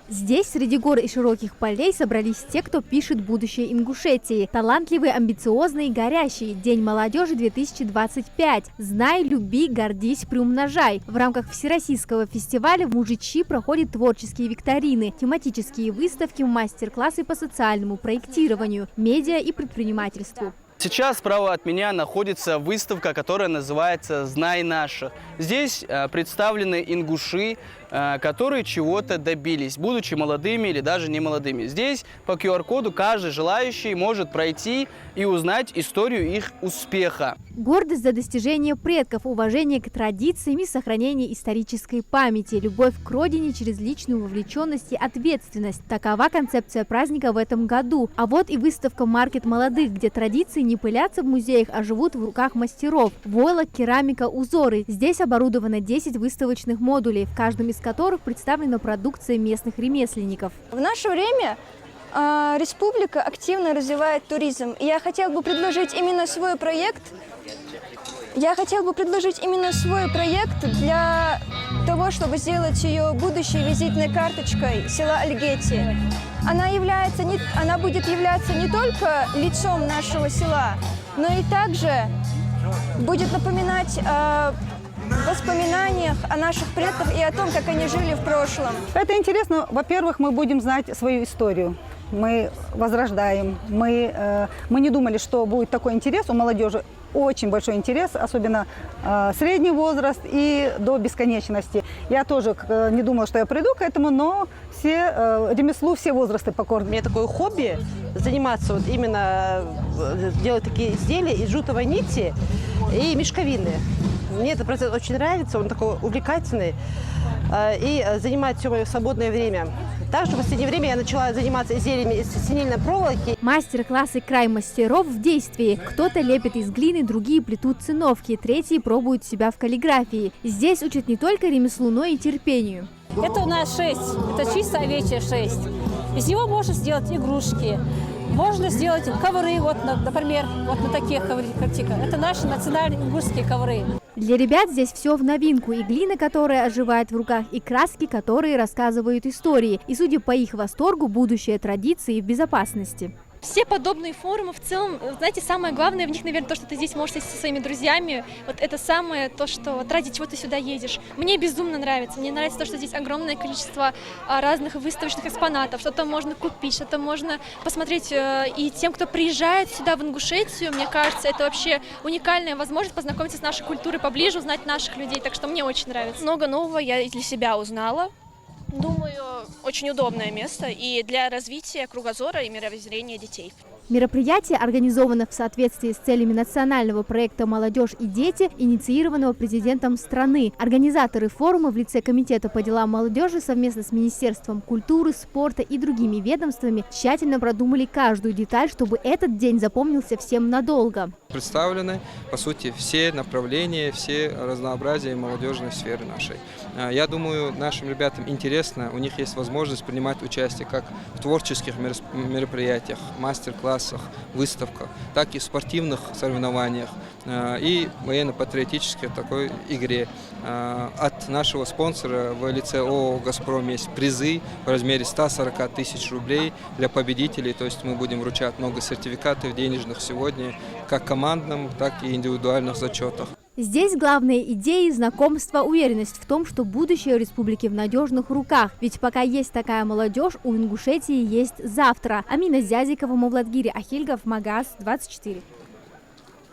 Здесь, среди гор и широких полей, собрались те, кто пишет будущее Ингушетии. Талантливые, амбициозные и горящие. День молодежи 2025. Знай, люби, гордись, приумножай. В рамках Всероссийского фестиваля в Мужичи проходят творческие викторины, тематические выставки, мастер-классы по социальному проектированию, медиа и предпринимательству. Сейчас справа от меня находится выставка, которая называется «Знай наших». Здесь представлены ингуши, которые чего-то добились, будучи молодыми или даже не молодыми. Здесь по QR-коду каждый желающий может пройти и узнать историю их успеха. Гордость за достижения предков, уважение к традициям и сохранение исторической памяти, любовь к родине через личную вовлеченность и ответственность. Такова концепция праздника в этом году. А вот и выставка «Маркет молодых», где традиции не пылятся в музеях, а живут в руках мастеров. Войлок, керамика, узоры. Здесь оборудовано 10 выставочных модулей, в каждом из которых представлена продукция местных ремесленников. В наше время республика активно развивает туризм. И я хотела бы предложить именно свой проект. Для того, чтобы сделать ее будущей визитной карточкой села Альгети. Она будет являться не только лицом нашего села, но и также будет напоминать о воспоминаниях о наших предках и о том, как они жили в прошлом. Это интересно. Во-первых, мы будем знать свою историю. Мы возрождаем. Мы не думали, что будет такой интерес у молодежи. Очень большой интерес, особенно средний возраст и до бесконечности. Я тоже не думала, что я приду к этому, но ремеслу все возрасты покорны. У меня такое хобби заниматься вот именно делать такие изделия из жутовой нити и мешковины. Мне этот процесс очень нравится, он такой увлекательный и занимает все мое свободное время. Также в последнее время я начала заниматься изделиями из синильной проволоки. Мастер-классы «Край мастеров» в действии. Кто-то лепит из глины, другие плетут циновки, третьи пробуют себя в каллиграфии. Здесь учат не только ремеслу, но и терпению. Это у нас шесть, это чисто овечья шесть. Из него можно сделать игрушки. Можно сделать ковры, вот, например, вот на таких картинках. Это наши национальные ингушские ковры. Для ребят здесь все в новинку. И глина, которая оживает в руках, и краски, которые рассказывают истории. И, судя по их восторгу, будущее традиции в безопасности. Все подобные форумы в целом, знаете, самое главное в них, наверное, то, что ты здесь можешь сесть со своими друзьями. Вот это самое то, что вот ради чего ты сюда едешь. Мне безумно нравится. Мне нравится то, что здесь огромное количество разных выставочных экспонатов. Что-то можно купить, что-то можно посмотреть. И тем, кто приезжает сюда, в Ингушетию, мне кажется, это вообще уникальная возможность познакомиться с нашей культурой поближе, узнать наших людей. Так что мне очень нравится. Много нового я для себя узнала. Думаю, очень удобное место и для развития кругозора и мировоззрения детей. Мероприятие организовано в соответствии с целями национального проекта «Молодежь и дети», инициированного президентом страны. Организаторы форума в лице Комитета по делам молодежи совместно с Министерством культуры, спорта и другими ведомствами тщательно продумали каждую деталь, чтобы этот день запомнился всем надолго. Представлены, по сути, все направления, все разнообразия молодежной сферы нашей. Я думаю, нашим ребятам интересно, у них есть возможность принимать участие как в творческих мероприятиях, мастер-классах, выставках, так и в спортивных соревнованиях и военно-патриотической такой игре. От нашего спонсора в лице ООО «Газпром» есть призы в размере 140 тысяч рублей для победителей, то есть мы будем вручать много сертификатов денежных сегодня, как командным, так и индивидуальных зачетах. Здесь главные идеи, знакомство, уверенность в том, что будущее республики в надежных руках. Ведь пока есть такая молодежь, у Ингушетии есть завтра. Амина Зязикова, Мавладгири Ахильгов, Магаз 24.